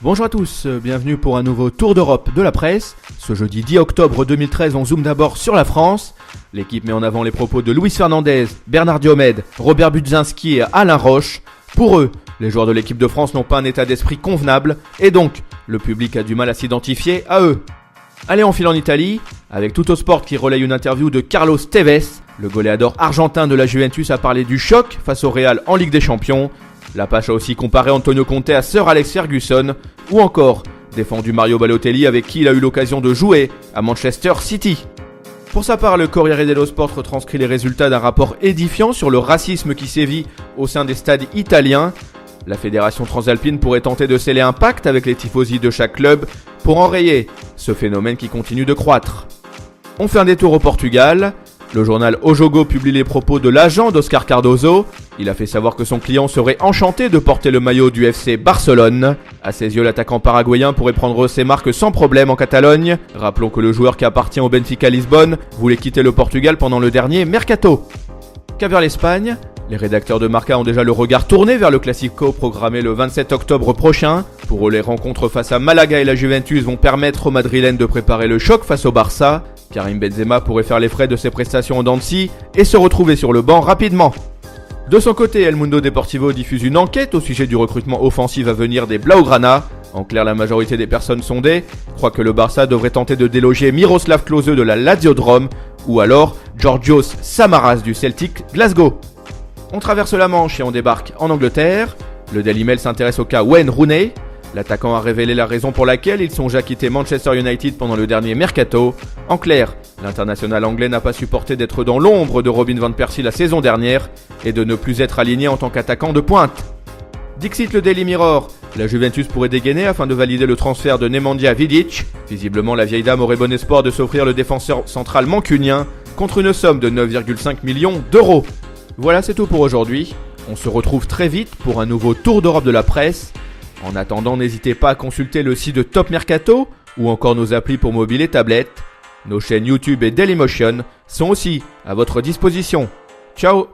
Bonjour à tous, bienvenue pour un nouveau tour d'Europe de la presse. Ce jeudi 10 octobre 2013, on zoome d'abord sur la France. L'équipe met en avant les propos de Luis Fernandez, Bernard Diomède, Robert Budzinski et Alain Roche. Pour eux, les joueurs de l'équipe de France n'ont pas un état d'esprit convenable et donc le public a du mal à s'identifier à eux. Allez, on file en Italie, avec Tuttosport qui relaye une interview de Carlos Tevez. Le goléador argentin de la Juventus a parlé du choc face au Real en Ligue des Champions. La Page a aussi comparé Antonio Conte à Sir Alex Ferguson, ou encore défendu Mario Balotelli avec qui il a eu l'occasion de jouer à Manchester City. Pour sa part, le Corriere dello Sport retranscrit les résultats d'un rapport édifiant sur le racisme qui sévit au sein des stades italiens. La fédération transalpine pourrait tenter de sceller un pacte avec les tifosi de chaque club pour enrayer ce phénomène qui continue de croître. On fait un détour au Portugal. Le journal O Jogo publie les propos de l'agent d'Oscar Cardozo. Il a fait savoir que son client serait enchanté de porter le maillot du FC Barcelone. À ses yeux, l'attaquant paraguayen pourrait prendre ses marques sans problème en Catalogne. Rappelons que le joueur qui appartient au Benfica Lisbonne voulait quitter le Portugal pendant le dernier mercato. Qu'à vers l'Espagne, les rédacteurs de Marca ont déjà le regard tourné vers le Classico programmé le 27 octobre prochain. Pour eux, les rencontres face à Malaga et la Juventus vont permettre aux Madrilènes de préparer le choc face au Barça. Karim Benzema pourrait faire les frais de ses prestations en dents de scie et se retrouver sur le banc rapidement. De son côté, El Mundo Deportivo diffuse une enquête au sujet du recrutement offensif à venir des Blaugrana. En clair, la majorité des personnes sondées croient que le Barça devrait tenter de déloger Miroslav Klose de la Lazio de Rome ou alors Georgios Samaras du Celtic Glasgow. On traverse la Manche et on débarque en Angleterre. Le Daily Mail s'intéresse au cas Wayne Rooney. L'attaquant a révélé la raison pour laquelle il songe à quitter Manchester United pendant le dernier mercato. En clair, l'international anglais n'a pas supporté d'être dans l'ombre de Robin van Persie la saison dernière et de ne plus être aligné en tant qu'attaquant de pointe. Dixit le Daily Mirror, la Juventus pourrait dégainer afin de valider le transfert de Nemanja Vidic. Visiblement, la vieille dame aurait bon espoir de s'offrir le défenseur central mancunien contre une somme de 9,5 millions d'euros. Voilà, c'est tout pour aujourd'hui. On se retrouve très vite pour un nouveau tour d'Europe de la presse. En attendant, n'hésitez pas à consulter le site de Top Mercato ou encore nos applis pour mobile et tablette. Nos chaînes YouTube et Dailymotion sont aussi à votre disposition. Ciao!